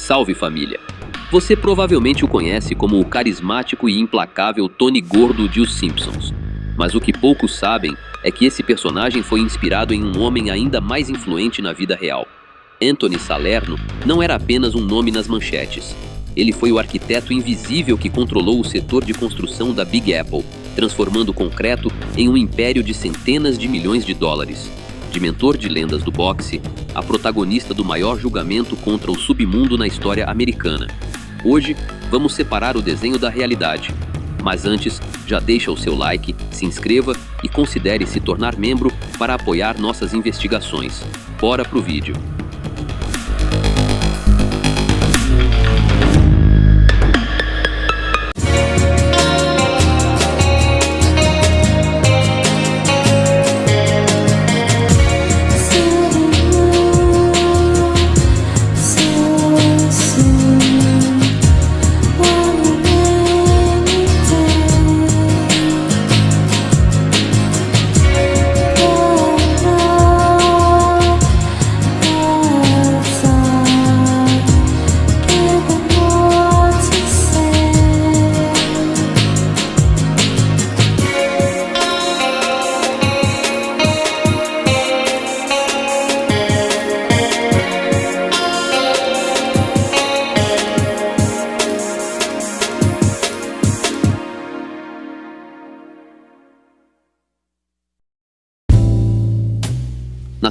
Salve, família! Você provavelmente o conhece como o carismático e implacável Tony Gordo de Os Simpsons. Mas o que poucos sabem é que esse personagem foi inspirado em um homem ainda mais influente na vida real. Anthony Salerno não era apenas um nome nas manchetes. Ele foi o arquiteto invisível que controlou o setor de construção da Big Apple, transformando o concreto em um império de centenas de milhões de dólares. De mentor de lendas do boxe, a protagonista do maior julgamento contra o submundo na história americana. Hoje, vamos separar o desenho da realidade. Mas antes, já deixa o seu like, se inscreva e considere se tornar membro para apoiar nossas investigações. Bora pro vídeo!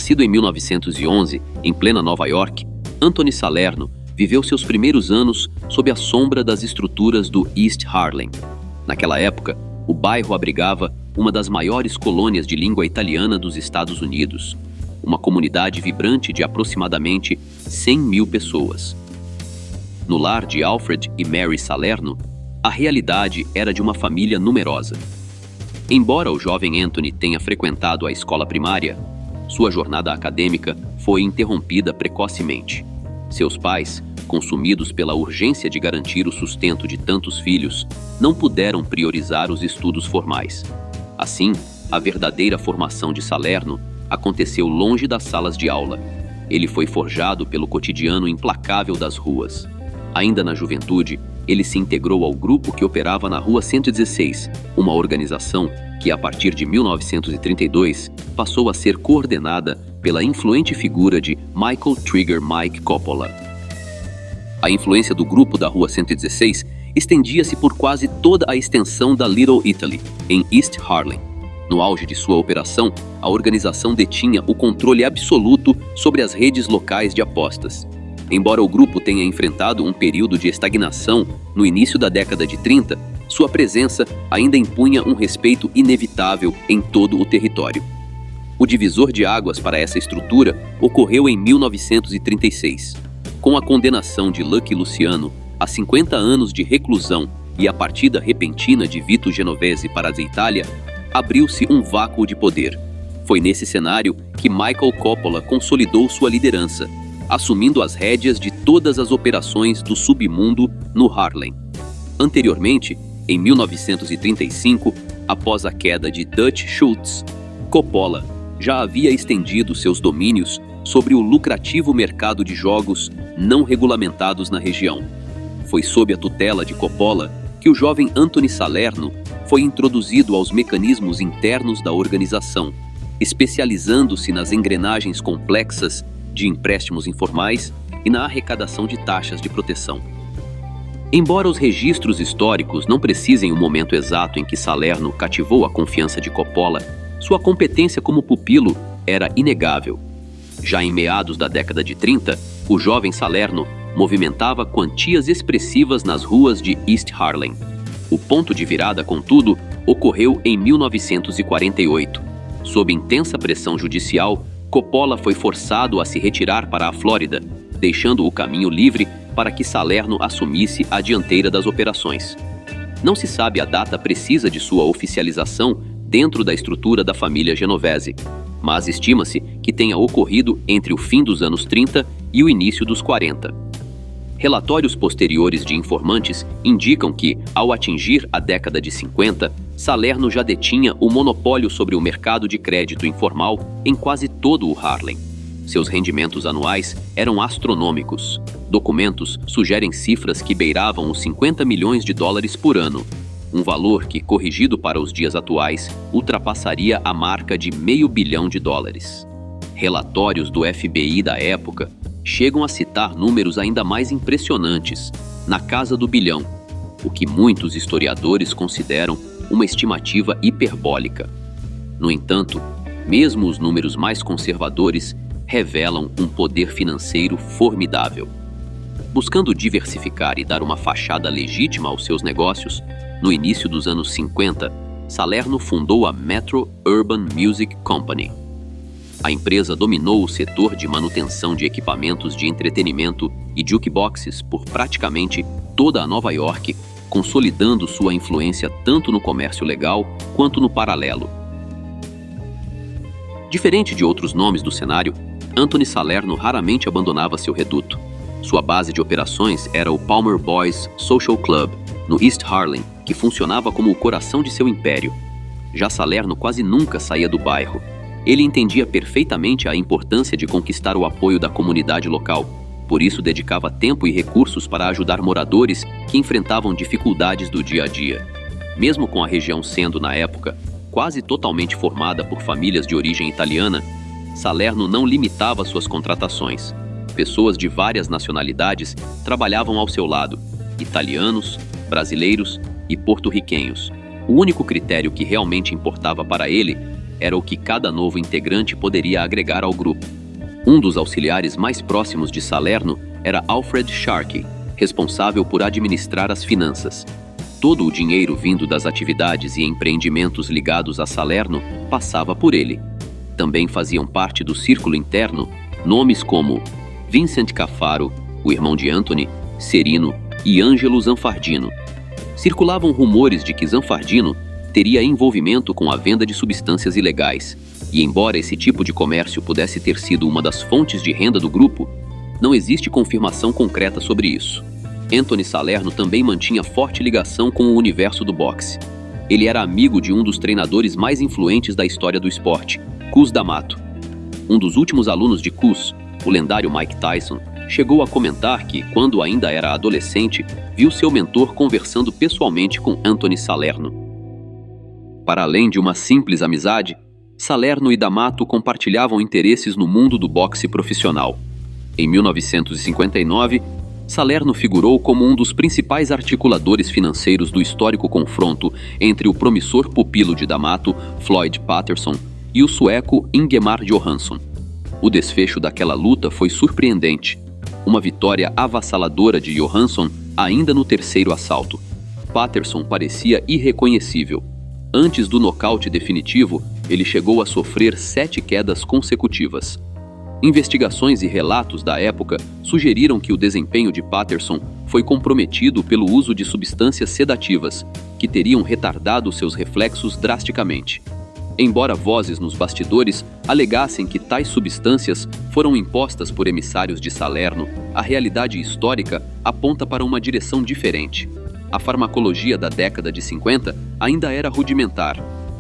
Nascido em 1911, em plena Nova York, Anthony Salerno viveu seus primeiros anos sob a sombra das estruturas do East Harlem. Naquela época, o bairro abrigava uma das maiores colônias de língua italiana dos Estados Unidos, uma comunidade vibrante de aproximadamente 100 mil pessoas. No lar de Alfred e Mary Salerno, a realidade era de uma família numerosa. Embora o jovem Anthony tenha frequentado a escola primária, sua jornada acadêmica foi interrompida precocemente. Seus pais, consumidos pela urgência de garantir o sustento de tantos filhos, não puderam priorizar os estudos formais. Assim, a verdadeira formação de Salerno aconteceu longe das salas de aula. Ele foi forjado pelo cotidiano implacável das ruas. Ainda na juventude, ele se integrou ao grupo que operava na Rua 116, uma organização que, a partir de 1932, passou a ser coordenada pela influente figura de Michael Trigger Mike Coppola. A influência do grupo da Rua 116 estendia-se por quase toda a extensão da Little Italy, em East Harlem. No auge de sua operação, a organização detinha o controle absoluto sobre as redes locais de apostas. Embora o grupo tenha enfrentado um período de estagnação no início da década de 30, sua presença ainda impunha um respeito inevitável em todo o território. O divisor de águas para essa estrutura ocorreu em 1936. Com a condenação de Lucky Luciano a 50 anos de reclusão e a partida repentina de Vito Genovese para a Itália, abriu-se um vácuo de poder. Foi nesse cenário que Michael Coppola consolidou sua liderança, assumindo as rédeas de todas as operações do submundo no Harlem. Anteriormente, em 1935, após a queda de Dutch Schultz, Coppola já havia estendido seus domínios sobre o lucrativo mercado de jogos não regulamentados na região. Foi sob a tutela de Coppola que o jovem Anthony Salerno foi introduzido aos mecanismos internos da organização, especializando-se nas engrenagens complexas de empréstimos informais e na arrecadação de taxas de proteção. Embora os registros históricos não precisem o momento exato em que Salerno cativou a confiança de Coppola, sua competência como pupilo era inegável. Já em meados da década de 30, o jovem Salerno movimentava quantias expressivas nas ruas de East Harlem. O ponto de virada, contudo, ocorreu em 1948. Sob intensa pressão judicial, Coppola foi forçado a se retirar para a Flórida, deixando o caminho livre para que Salerno assumisse a dianteira das operações. Não se sabe a data precisa de sua oficialização dentro da estrutura da família Genovese, mas estima-se que tenha ocorrido entre o fim dos anos 30 e o início dos 40. Relatórios posteriores de informantes indicam que, ao atingir a década de 50, Salerno já detinha o monopólio sobre o mercado de crédito informal em quase todo o Harlem. Seus rendimentos anuais eram astronômicos. Documentos sugerem cifras que beiravam os 50 milhões de dólares por ano, um valor que, corrigido para os dias atuais, ultrapassaria a marca de $500 milhão. Relatórios do FBI da época chegam a citar números ainda mais impressionantes, na casa do bilhão, o que muitos historiadores consideram uma estimativa hiperbólica. No entanto, mesmo os números mais conservadores revelam um poder financeiro formidável. Buscando diversificar e dar uma fachada legítima aos seus negócios, no início dos anos 50, Salerno fundou a Metro Urban Music Company. A empresa dominou o setor de manutenção de equipamentos de entretenimento e jukeboxes por praticamente toda a Nova York, consolidando sua influência tanto no comércio legal quanto no paralelo. Diferente de outros nomes do cenário, Anthony Salerno raramente abandonava seu reduto. Sua base de operações era o Palmer Boys Social Club, no East Harlem, que funcionava como o coração de seu império. Já Salerno quase nunca saía do bairro. Ele entendia perfeitamente a importância de conquistar o apoio da comunidade local. Por isso, dedicava tempo e recursos para ajudar moradores que enfrentavam dificuldades do dia a dia. Mesmo com a região sendo, na época, quase totalmente formada por famílias de origem italiana, Salerno não limitava suas contratações. Pessoas de várias nacionalidades trabalhavam ao seu lado: italianos, brasileiros e porto-riquenhos. O único critério que realmente importava para ele era o que cada novo integrante poderia agregar ao grupo. Um dos auxiliares mais próximos de Salerno era Alfred Sharkey, responsável por administrar as finanças. Todo o dinheiro vindo das atividades e empreendimentos ligados a Salerno passava por ele. Também faziam parte do círculo interno nomes como Vincent Caffaro, o irmão de Anthony, Serino e Ângelo Zanfardino. Circulavam rumores de que Zanfardino teria envolvimento com a venda de substâncias ilegais, e embora esse tipo de comércio pudesse ter sido uma das fontes de renda do grupo, não existe confirmação concreta sobre isso. Anthony Salerno também mantinha forte ligação com o universo do boxe. Ele era amigo de um dos treinadores mais influentes da história do esporte, Cus D'Amato. Um dos últimos alunos de Cus, o lendário Mike Tyson, chegou a comentar que, quando ainda era adolescente, viu seu mentor conversando pessoalmente com Anthony Salerno. Para além de uma simples amizade, Salerno e D'Amato compartilhavam interesses no mundo do boxe profissional. Em 1959, Salerno figurou como um dos principais articuladores financeiros do histórico confronto entre o promissor pupilo de D'Amato, Floyd Patterson, e o sueco Ingemar Johansson. O desfecho daquela luta foi surpreendente. Uma vitória avassaladora de Johansson ainda no terceiro assalto. Patterson parecia irreconhecível. Antes do nocaute definitivo, ele chegou a sofrer 7 quedas consecutivas. Investigações e relatos da época sugeriram que o desempenho de Patterson foi comprometido pelo uso de substâncias sedativas, que teriam retardado seus reflexos drasticamente. Embora vozes nos bastidores alegassem que tais substâncias foram impostas por emissários de Salerno, a realidade histórica aponta para uma direção diferente. A farmacologia da década de 50 ainda era rudimentar.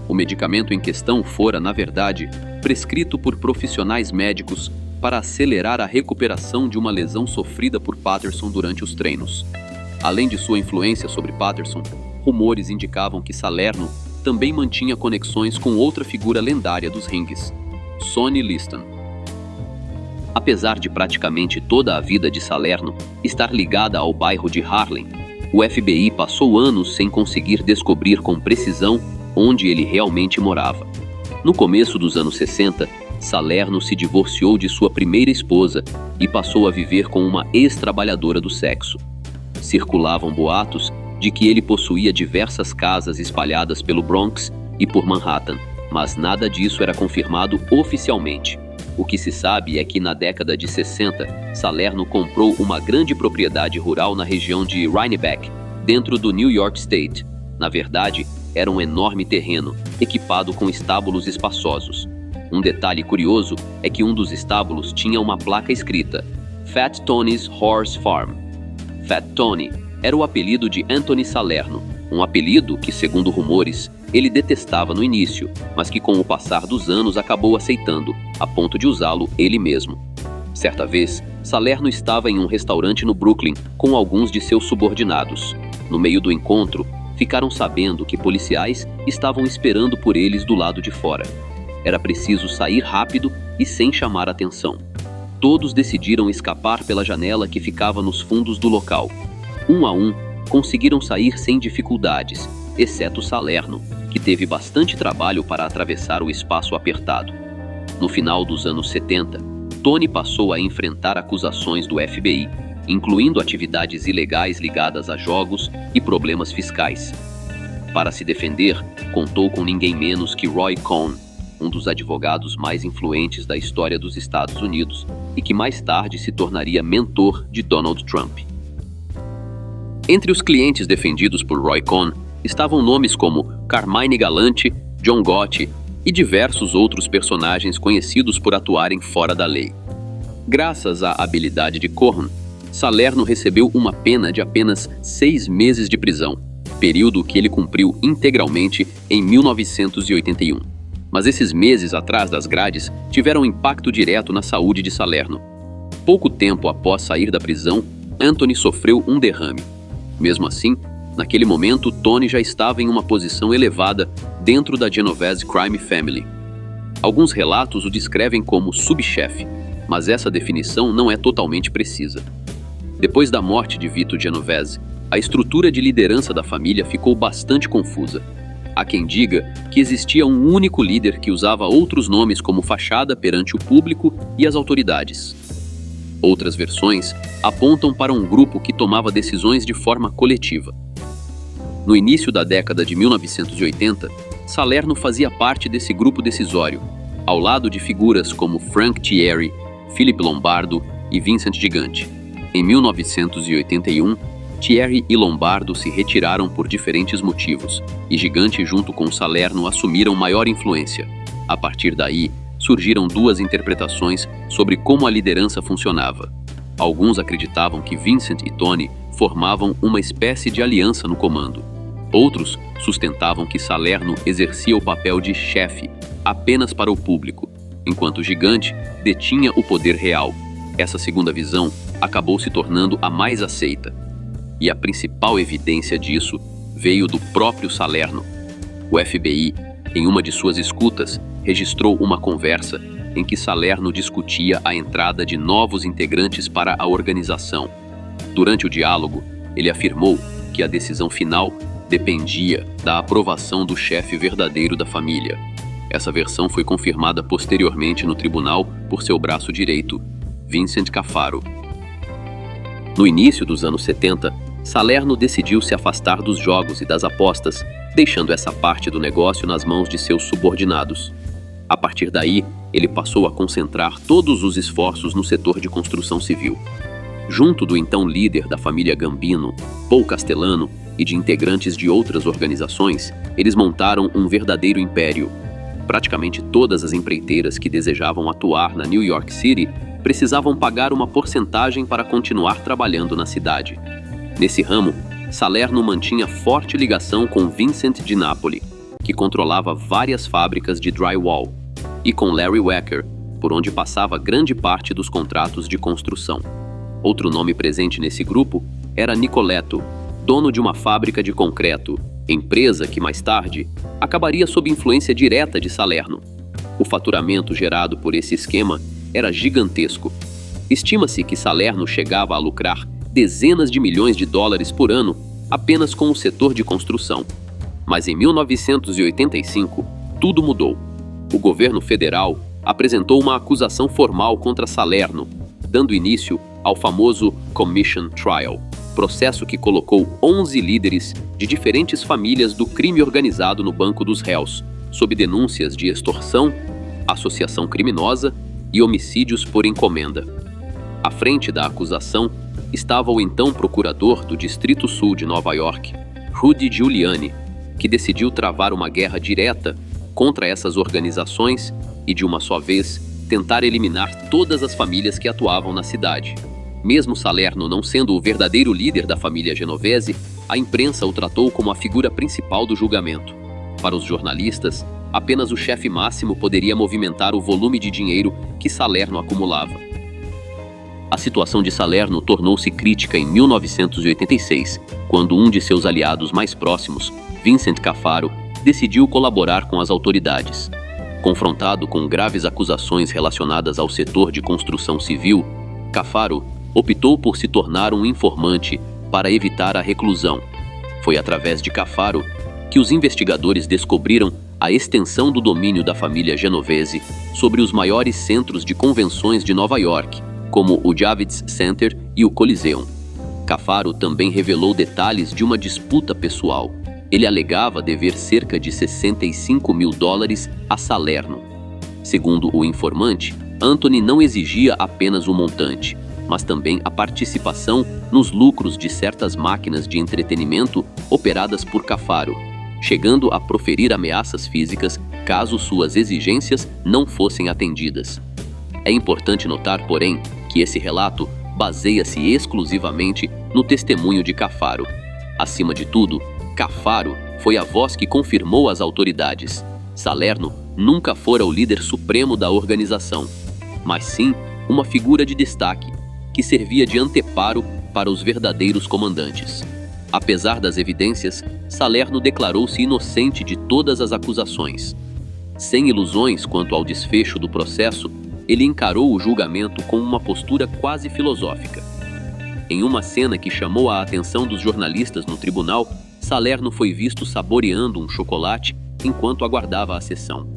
O medicamento em questão fora, na verdade, prescrito por profissionais médicos para acelerar a recuperação de uma lesão sofrida por Patterson durante os treinos. Além de sua influência sobre Patterson, rumores indicavam que Salerno também mantinha conexões com outra figura lendária dos ringues, Sonny Liston. Apesar de praticamente toda a vida de Salerno estar ligada ao bairro de Harlem, o FBI passou anos sem conseguir descobrir com precisão onde ele realmente morava. No começo dos anos 60, Salerno se divorciou de sua primeira esposa e passou a viver com uma ex-trabalhadora do sexo. Circulavam boatos de que ele possuía diversas casas espalhadas pelo Bronx e por Manhattan, mas nada disso era confirmado oficialmente. O que se sabe é que na década de 60, Salerno comprou uma grande propriedade rural na região de Rhinebeck, dentro do New York State. Na verdade, era um enorme terreno, equipado com estábulos espaçosos. Um detalhe curioso é que um dos estábulos tinha uma placa escrita Fat Tony's Horse Farm. Fat Tony era o apelido de Anthony Salerno, um apelido que, segundo rumores, ele detestava no início, mas que com o passar dos anos acabou aceitando, a ponto de usá-lo ele mesmo. Certa vez, Salerno estava em um restaurante no Brooklyn com alguns de seus subordinados. No meio do encontro, ficaram sabendo que policiais estavam esperando por eles do lado de fora. Era preciso sair rápido e sem chamar atenção. Todos decidiram escapar pela janela que ficava nos fundos do local. Um a um, conseguiram sair sem dificuldades, exceto Salerno, que teve bastante trabalho para atravessar o espaço apertado. No final dos anos 70, Tony passou a enfrentar acusações do FBI, incluindo atividades ilegais ligadas a jogos e problemas fiscais. Para se defender, contou com ninguém menos que Roy Cohn, um dos advogados mais influentes da história dos Estados Unidos e que mais tarde se tornaria mentor de Donald Trump. Entre os clientes defendidos por Roy Cohn estavam nomes como Carmine Galante, John Gotti e diversos outros personagens conhecidos por atuarem fora da lei. Graças à habilidade de Cohn, Salerno recebeu uma pena de apenas 6 meses de prisão, período que ele cumpriu integralmente em 1981. Mas esses meses atrás das grades tiveram impacto direto na saúde de Salerno. Pouco tempo após sair da prisão, Anthony sofreu um derrame. Mesmo assim, naquele momento, Tony já estava em uma posição elevada dentro da Genovese Crime Family. Alguns relatos o descrevem como subchefe, mas essa definição não é totalmente precisa. Depois da morte de Vito Genovese, a estrutura de liderança da família ficou bastante confusa. Há quem diga que existia um único líder que usava outros nomes como fachada perante o público e as autoridades. Outras versões apontam para um grupo que tomava decisões de forma coletiva. No início da década de 1980, Salerno fazia parte desse grupo decisório, ao lado de figuras como Frank Thierry, Philip Lombardo e Vincent Gigante. Em 1981, Thierry e Lombardo se retiraram por diferentes motivos, e Gigante junto com Salerno assumiram maior influência. A partir daí, surgiram duas interpretações sobre como a liderança funcionava. Alguns acreditavam que Vincent e Tony formavam uma espécie de aliança no comando. Outros sustentavam que Salerno exercia o papel de chefe apenas para o público, enquanto Gigante detinha o poder real. Essa segunda visão acabou se tornando a mais aceita. E a principal evidência disso veio do próprio Salerno. O FBI, em uma de suas escutas, registrou uma conversa em que Salerno discutia a entrada de novos integrantes para a organização. Durante o diálogo, ele afirmou que a decisão final dependia da aprovação do chefe verdadeiro da família. Essa versão foi confirmada posteriormente no tribunal por seu braço direito, Vincent Caffaro. No início dos anos 70, Salerno decidiu se afastar dos jogos e das apostas, deixando essa parte do negócio nas mãos de seus subordinados. A partir daí, ele passou a concentrar todos os esforços no setor de construção civil. Junto do então líder da família Gambino, Paul Castellano, e de integrantes de outras organizações, eles montaram um verdadeiro império. Praticamente todas as empreiteiras que desejavam atuar na New York City precisavam pagar uma porcentagem para continuar trabalhando na cidade. Nesse ramo, Salerno mantinha forte ligação com Vincent Di Napoli, que controlava várias fábricas de drywall, e com Larry Wecker, por onde passava grande parte dos contratos de construção. Outro nome presente nesse grupo era Nicoletto, dono de uma fábrica de concreto, empresa que mais tarde acabaria sob influência direta de Salerno. O faturamento gerado por esse esquema era gigantesco. Estima-se que Salerno chegava a lucrar dezenas de milhões de dólares por ano apenas com o setor de construção. Mas em 1985, tudo mudou. O governo federal apresentou uma acusação formal contra Salerno, dando início ao famoso Commission Trial, processo que colocou 11 líderes de diferentes famílias do crime organizado no banco dos réus, sob denúncias de extorsão, associação criminosa e homicídios por encomenda. À frente da acusação estava o então procurador do Distrito Sul de Nova York, Rudy Giuliani, que decidiu travar uma guerra direta contra essas organizações e, de uma só vez, tentar eliminar todas as famílias que atuavam na cidade. Mesmo Salerno não sendo o verdadeiro líder da família Genovese, a imprensa o tratou como a figura principal do julgamento. para os jornalistas, apenas o chefe máximo poderia movimentar o volume de dinheiro que Salerno acumulava. A situação de Salerno tornou-se crítica em 1986, quando um de seus aliados mais próximos, Vincent Caffaro, decidiu colaborar com as autoridades. Confrontado com graves acusações relacionadas ao setor de construção civil, Caffaro optou por se tornar um informante para evitar a reclusão. Foi através de Caffaro que os investigadores descobriram a extensão do domínio da família Genovese sobre os maiores centros de convenções de Nova York, como o Javits Center e o Coliseum. Caffaro também revelou detalhes de uma disputa pessoal. Ele alegava dever cerca de $65 mil a Salerno. Segundo o informante, Anthony não exigia apenas o montante, mas também a participação nos lucros de certas máquinas de entretenimento operadas por Caffaro, chegando a proferir ameaças físicas caso suas exigências não fossem atendidas. É importante notar, porém, que esse relato baseia-se exclusivamente no testemunho de Caffaro. Acima de tudo, Caffaro foi a voz que confirmou às autoridades. Salerno nunca fora o líder supremo da organização, mas sim uma figura de destaque que servia de anteparo para os verdadeiros comandantes. Apesar das evidências, Salerno declarou-se inocente de todas as acusações. Sem ilusões quanto ao desfecho do processo, ele encarou o julgamento com uma postura quase filosófica. Em uma cena que chamou a atenção dos jornalistas no tribunal, Salerno foi visto saboreando um chocolate enquanto aguardava a sessão.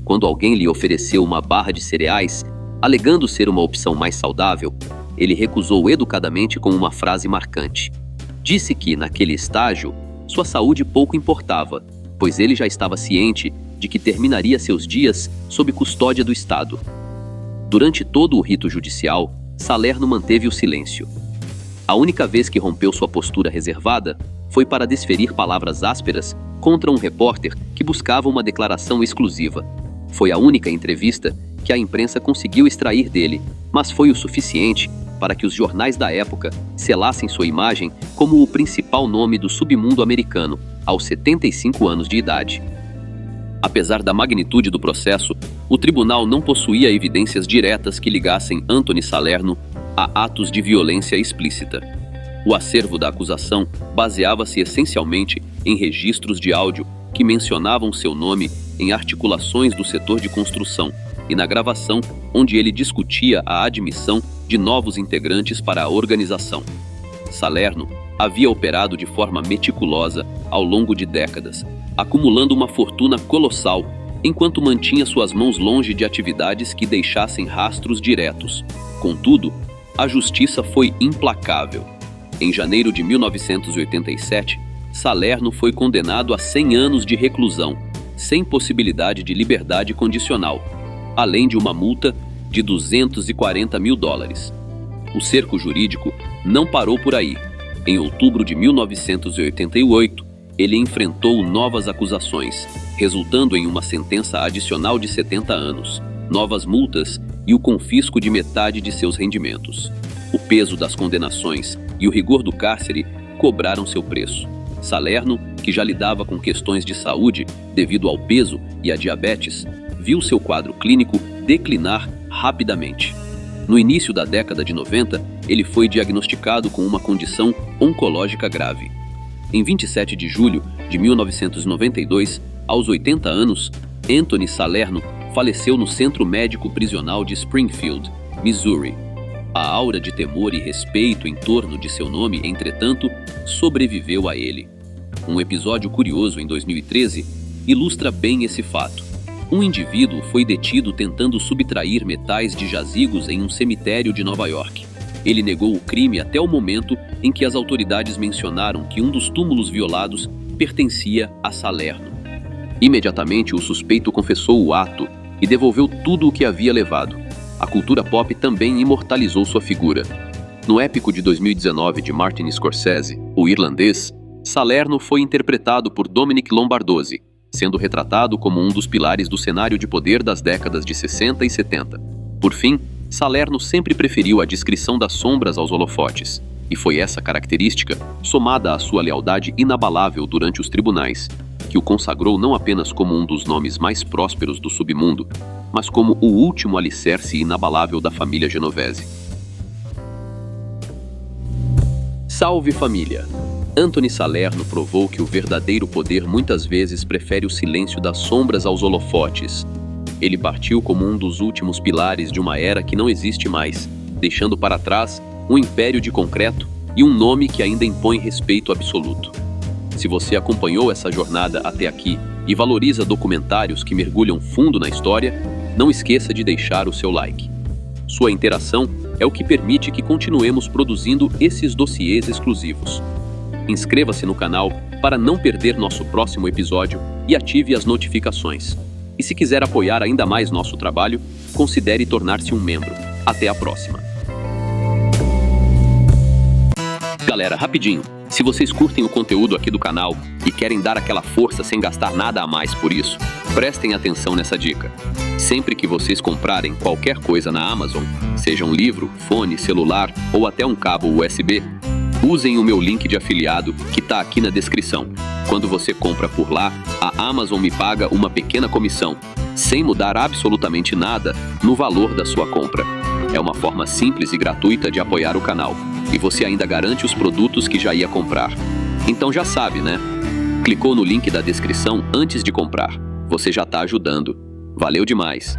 Quando alguém lhe ofereceu uma barra de cereais, alegando ser uma opção mais saudável, ele recusou educadamente com uma frase marcante. Disse que, naquele estágio, sua saúde pouco importava, pois ele já estava ciente de que terminaria seus dias sob custódia do Estado. Durante todo o rito judicial, Salerno manteve o silêncio. A única vez que rompeu sua postura reservada foi para desferir palavras ásperas contra um repórter que buscava uma declaração exclusiva. Foi a única entrevista que a imprensa conseguiu extrair dele, mas foi o suficiente para que os jornais da época selassem sua imagem como o principal nome do submundo americano, aos 75 anos de idade. Apesar da magnitude do processo, o tribunal não possuía evidências diretas que ligassem Anthony Salerno a atos de violência explícita. O acervo da acusação baseava-se essencialmente em registros de áudio que mencionavam seu nome em articulações do setor de construção e na gravação onde ele discutia a admissão de novos integrantes para a organização. Salerno havia operado de forma meticulosa ao longo de décadas, acumulando uma fortuna colossal, enquanto mantinha suas mãos longe de atividades que deixassem rastros diretos. Contudo, a justiça foi implacável. Em janeiro de 1987, Salerno foi condenado a 100 anos de reclusão, sem possibilidade de liberdade condicional, além de uma multa de $240 mil. O cerco jurídico não parou por aí. Em outubro de 1988, ele enfrentou novas acusações, resultando em uma sentença adicional de 70 anos, novas multas e o confisco de metade de seus rendimentos. O peso das condenações e o rigor do cárcere cobraram seu preço. Salerno, que já lidava com questões de saúde devido ao peso e à diabetes, viu seu quadro clínico declinar rapidamente. No início da década de 90, ele foi diagnosticado com uma condição oncológica grave. Em 27 de julho de 1992, aos 80 anos, Anthony Salerno faleceu no Centro Médico Prisional de Springfield, Missouri. A aura de temor e respeito em torno de seu nome, entretanto, sobreviveu a ele. Um episódio curioso em 2013 ilustra bem esse fato. Um indivíduo foi detido tentando subtrair metais de jazigos em um cemitério de Nova York. Ele negou o crime até o momento em que as autoridades mencionaram que um dos túmulos violados pertencia a Salerno. Imediatamente, o suspeito confessou o ato e devolveu tudo o que havia levado. A cultura pop também imortalizou sua figura. No épico de 2019 de Martin Scorsese, O Irlandês, Salerno foi interpretado por Dominic Lombardozzi, sendo retratado como um dos pilares do cenário de poder das décadas de 60 e 70. Por fim, Salerno sempre preferiu a descrição das sombras aos holofotes, e foi essa característica, somada à sua lealdade inabalável durante os tribunais, que o consagrou não apenas como um dos nomes mais prósperos do submundo, mas como o último alicerce inabalável da família Genovese. Salve família! Anthony Salerno provou que o verdadeiro poder muitas vezes prefere o silêncio das sombras aos holofotes. Ele partiu como um dos últimos pilares de uma era que não existe mais, deixando para trás um império de concreto e um nome que ainda impõe respeito absoluto. Se você acompanhou essa jornada até aqui e valoriza documentários que mergulham fundo na história, não esqueça de deixar o seu like. Sua interação é o que permite que continuemos produzindo esses dossiês exclusivos. Inscreva-se no canal para não perder nosso próximo episódio e ative as notificações. E se quiser apoiar ainda mais nosso trabalho, considere tornar-se um membro. Até a próxima. Galera, rapidinho, se vocês curtem o conteúdo aqui do canal e querem dar aquela força sem gastar nada a mais por isso, prestem atenção nessa dica. Sempre que vocês comprarem qualquer coisa na Amazon, seja um livro, fone, celular ou até um cabo USB, usem o meu link de afiliado que está aqui na descrição. Quando você compra por lá, a Amazon me paga uma pequena comissão, sem mudar absolutamente nada no valor da sua compra. É uma forma simples e gratuita de apoiar o canal, e você ainda garante os produtos que já ia comprar. Então já sabe, né? Clicou no link da descrição antes de comprar. Você já está ajudando. Valeu demais!